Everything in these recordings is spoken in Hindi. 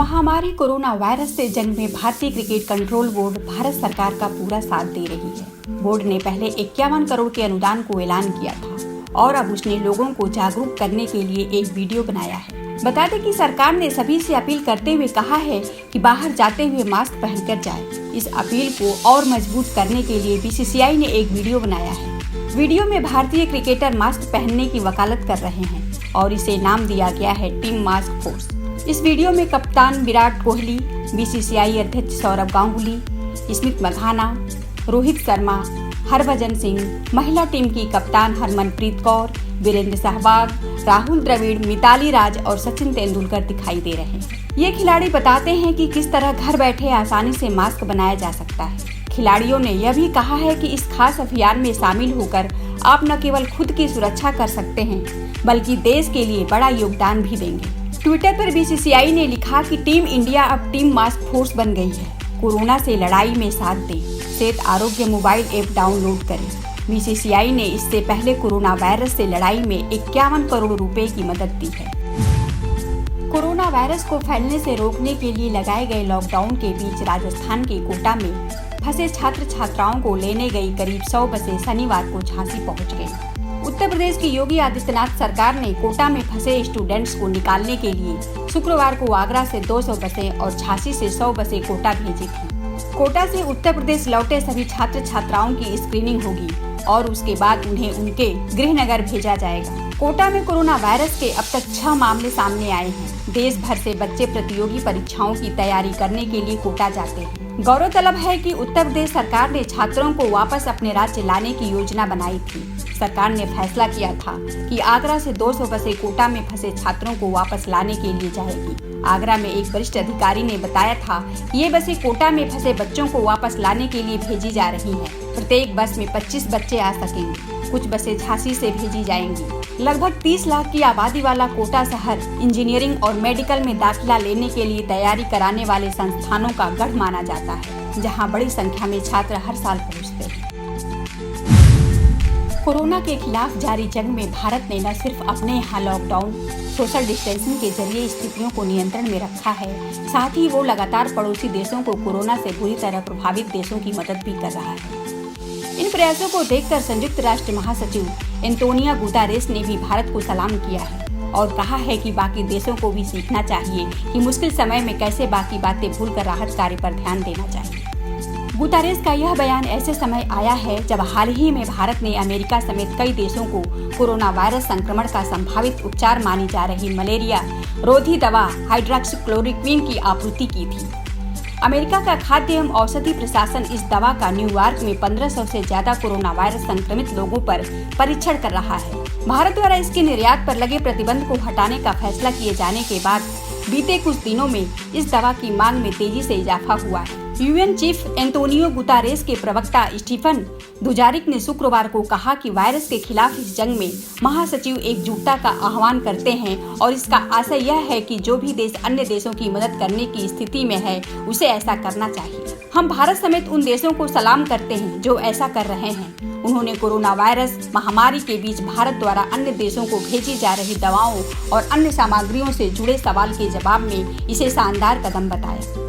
महामारी कोरोना वायरस से जंग में भारतीय क्रिकेट कंट्रोल बोर्ड भारत सरकार का पूरा साथ दे रही है। बोर्ड ने पहले 51 करोड़ के अनुदान को ऐलान किया था और अब उसने लोगों को जागरूक करने के लिए एक वीडियो बनाया है। बता दें कि सरकार ने सभी से अपील करते हुए कहा है कि बाहर जाते हुए मास्क पहनकर जाएं। इस अपील को और मजबूत करने के लिए बीसीसीआई ने एक वीडियो बनाया है। वीडियो में भारतीय क्रिकेटर मास्क पहनने की वकालत कर रहे हैं और इसे नाम दिया गया है टीम मास्क फोर्स। इस वीडियो में कप्तान विराट कोहली, बीसीसीआई अध्यक्ष सौरव गांगुली, स्मित मघाना, रोहित शर्मा, हरभजन सिंह, महिला टीम की कप्तान हरमनप्रीत कौर, वीरेंद्र सहवाग, राहुल द्रविड़, मिताली राज और सचिन तेंदुलकर दिखाई दे रहे हैं। ये खिलाड़ी बताते हैं कि किस तरह घर बैठे आसानी से मास्क बनाया जा सकता है। खिलाड़ियों ने यह भी कहा है कि इस खास अभियान में शामिल होकर आप न केवल खुद की सुरक्षा कर सकते हैं बल्कि देश के लिए बड़ा योगदान भी देंगे। ट्विटर पर बीसीसीआई ने लिखा कि टीम इंडिया अब टीम मास्क फोर्स बन गई है। कोरोना से लड़ाई में साथ दें। सेहत आरोग्य मोबाइल ऐप डाउनलोड करें। बीसीसीआई ने इससे पहले कोरोना वायरस से लड़ाई में 51 करोड़ रुपए की मदद दी है। कोरोना वायरस को फैलने से रोकने के लिए लगाए गए लॉकडाउन के बीच राजस्थान के कोटा में फंसे छात्र छात्राओं को लेने गई करीब 100 बसें शनिवार को झांसी पहुंच गईं। उत्तर प्रदेश की योगी आदित्यनाथ सरकार ने कोटा में फंसे स्टूडेंट्स को निकालने के लिए शुक्रवार को आगरा से 200 बसें और झांसी से 100 बसें कोटा भेजी थी। कोटा से उत्तर प्रदेश लौटे सभी छात्र छात्राओं की स्क्रीनिंग होगी और उसके बाद उन्हें उनके गृह नगर भेजा जाएगा। कोटा में कोरोना वायरस के अब तक 6 मामले सामने आए हैं। देश भर से बच्चे प्रतियोगी परीक्षाओं की तैयारी करने के लिए कोटा जाते हैं। गौरतलब है कि उत्तर प्रदेश सरकार ने छात्रों को वापस अपने राज्य लाने की योजना बनाई थी। सरकार ने फैसला किया था कि आगरा से 200 बसें कोटा में फंसे छात्रों को वापस लाने के लिए जाएगी। आगरा में एक वरिष्ठ अधिकारी ने बताया था कि ये बसें कोटा में फंसे बच्चों को वापस लाने के लिए भेजी जा रही हैं। प्रत्येक बस में 25 बच्चे आ सकेंगे। कुछ बसें झांसी से भेजी जाएंगी। लगभग 30 लाख की आबादी वाला कोटा शहर इंजीनियरिंग और मेडिकल में दाखिला लेने के लिए तैयारी कराने वाले संस्थानों का गढ़ माना जाता है, जहां बड़ी संख्या में छात्र हर साल पहुंचते हैं। कोरोना के खिलाफ जारी जंग में भारत ने न सिर्फ अपने यहाँ लॉकडाउन, सोशल डिस्टेंसिंग के जरिए स्थितियों को नियंत्रण में रखा है, साथ ही वो लगातार पड़ोसी देशों को कोरोना से बुरी तरह प्रभावित देशों की मदद भी कर रहा है। इन प्रयासों को देखकर संयुक्त राष्ट्र महासचिव एंटोनियो गुतेरेस ने भी भारत को सलाम किया है और कहा है कि बाकी देशों को भी सीखना चाहिए कि मुश्किल समय में कैसे बाकी बातें भूलकर राहत कार्य पर ध्यान देना चाहिए। गुतेरेस का यह बयान ऐसे समय आया है जब हाल ही में भारत ने अमेरिका समेत कई देशों को कोरोना वायरस संक्रमण का संभावित उपचार मानी जा रही मलेरिया रोधी दवा हाइड्रोक्सीक्लोरोक्विन की आपूर्ति की थी। अमेरिका का खाद्य एवं औषधि प्रशासन इस दवा का न्यूयॉर्क में 1500 से ज्यादा कोरोना वायरस संक्रमित लोगों पर परीक्षण कर रहा है। भारत द्वारा इसके निर्यात पर लगे प्रतिबंध को हटाने का फैसला किए जाने के बाद बीते कुछ दिनों में इस दवा की मांग में तेजी से इजाफा हुआ है। यूएन चीफ एंटोनियो गुतेरेस के प्रवक्ता स्टीफन दुजारिक ने शुक्रवार को कहा कि वायरस के खिलाफ इस जंग में महासचिव एकजुटता का आह्वान करते हैं और इसका आशय यह है कि जो भी देश अन्य देशों की मदद करने की स्थिति में है उसे ऐसा करना चाहिए। हम भारत समेत उन देशों को सलाम करते हैं जो ऐसा कर रहे हैं। उन्होंने कोरोना वायरस महामारी के बीच भारत द्वारा अन्य देशों को भेजी जा रही दवाओं और अन्य सामग्रियों से जुड़े सवाल के जवाब में इसे शानदार कदम बताया।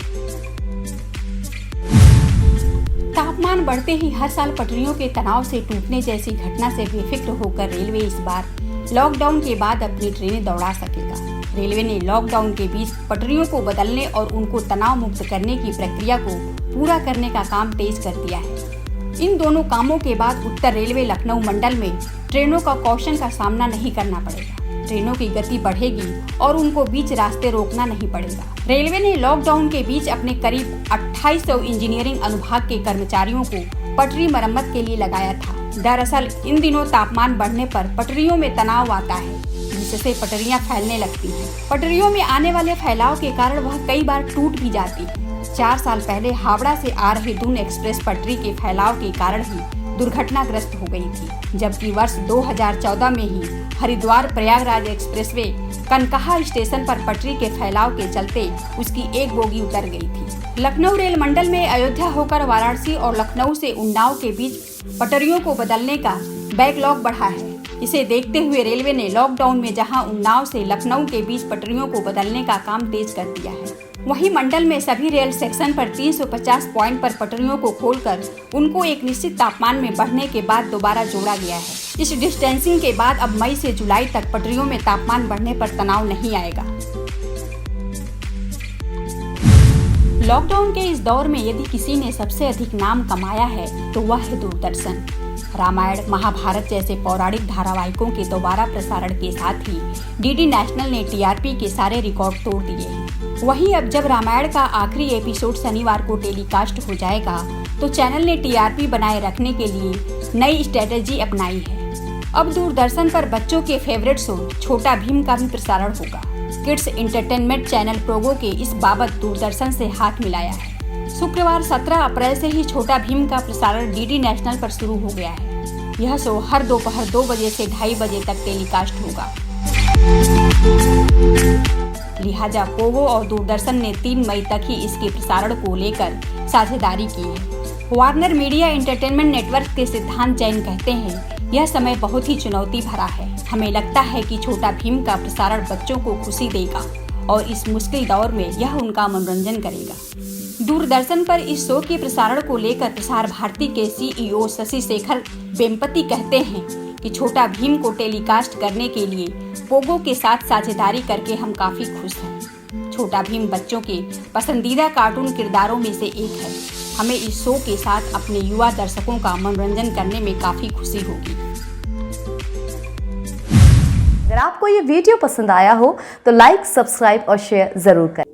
तापमान बढ़ते ही हर साल पटरियों के तनाव से टूटने जैसी घटना से बेफिक्र होकर रेलवे इस बार लॉकडाउन के बाद अपनी ट्रेनें दौड़ा सकेगा। रेलवे ने लॉकडाउन के बीच पटरियों को बदलने और उनको तनाव मुक्त करने की प्रक्रिया को पूरा करने का काम तेज कर दिया है। इन दोनों कामों के बाद उत्तर रेलवे लखनऊ मंडल में ट्रेनों का कॉशन का सामना नहीं करना पड़ेगा। ट्रेनों की गति बढ़ेगी और उनको बीच रास्ते रोकना नहीं पड़ेगा। रेलवे ने लॉकडाउन के बीच अपने करीब 2800 इंजीनियरिंग अनुभाग के कर्मचारियों को पटरी मरम्मत के लिए लगाया था। दरअसल इन दिनों तापमान बढ़ने पर पटरियों में तनाव आता है, जिससे पटरियां फैलने लगती हैं। पटरियों में आने वाले फैलाव के कारण वह कई बार टूट भी जाती है। 4 साल पहले हावड़ा से आ रही दून एक्सप्रेस पटरी के फैलाव के कारण ही दुर्घटनाग्रस्त हो गई थी, जबकि वर्ष 2014 में ही हरिद्वार प्रयागराज एक्सप्रेसवे कनकहा स्टेशन पर पटरी के फैलाव के चलते उसकी एक बोगी उतर गई थी। लखनऊ रेल मंडल में अयोध्या होकर वाराणसी और लखनऊ से उन्नाव के बीच पटरियों को बदलने का बैकलॉग बढ़ा है। इसे देखते हुए रेलवे ने लॉकडाउन में जहां उन्नाव से लखनऊ के बीच पटरियों को बदलने का काम तेज कर दिया है। वहीं मंडल में सभी रेल सेक्शन पर 350 पॉइंट पर पटरियों को खोलकर उनको एक निश्चित तापमान में बढ़ने के बाद दोबारा जोड़ा गया है। इस डिस्टेंसिंग के बाद अब मई से जुलाई तक पटरियों में तापमान बढ़ने पर तनाव नहीं आएगा। लॉकडाउन के इस दौर में यदि किसी ने सबसे अधिक नाम कमाया है तो वह है दूरदर्शन। रामायण, महाभारत जैसे पौराणिक धारावाहिकों के दोबारा प्रसारण के साथ ही डीडी नेशनल ने टीआरपी के सारे रिकॉर्ड तोड़ दिए हैं। वहीं अब जब रामायण का आखिरी एपिसोड शनिवार को टेलीकास्ट हो जाएगा तो चैनल ने टीआरपी बनाए रखने के लिए नई स्ट्रेटेजी अपनाई है। अब दूरदर्शन पर बच्चों के फेवरेट शो छोटा भीम का भी प्रसारण होगा। किड्स एंटरटेनमेंट चैनल पोगो के इस बाबत दूरदर्शन से हाथ मिलाया है। शुक्रवार 17 अप्रैल से ही छोटा भीम का प्रसारण डीडी नेशनल पर शुरू हो गया है। यह शो हर दोपहर 2 बजे से 2:30 बजे तक टेलीकास्ट होगा। लिहाजा पोगो और दूरदर्शन ने 3 मई तक ही इसके प्रसारण को लेकर साझेदारी की है। वार्नर मीडिया एंटरटेनमेंट नेटवर्क के सिद्धांत जैन कहते हैं, यह समय बहुत ही चुनौती भरा है। हमें लगता है कि छोटा भीम का प्रसारण बच्चों को खुशी देगा और इस मुश्किल दौर में यह उनका मनोरंजन करेगा। दूरदर्शन पर इस शो के प्रसारण को लेकर प्रसार भारती के सीईओ शशि शेखर वेम्पति कहते हैं कि छोटा भीम को टेलीकास्ट करने के लिए पोगो के साथ साझेदारी करके हम काफी खुश हैं। छोटा भीम बच्चों के पसंदीदा कार्टून किरदारों में से एक है। हमें इस शो के साथ अपने युवा दर्शकों का मनोरंजन करने में काफी खुशी होगी। अगर आपको ये वीडियो पसंद आया हो तो लाइक, सब्सक्राइब और शेयर जरूर करें।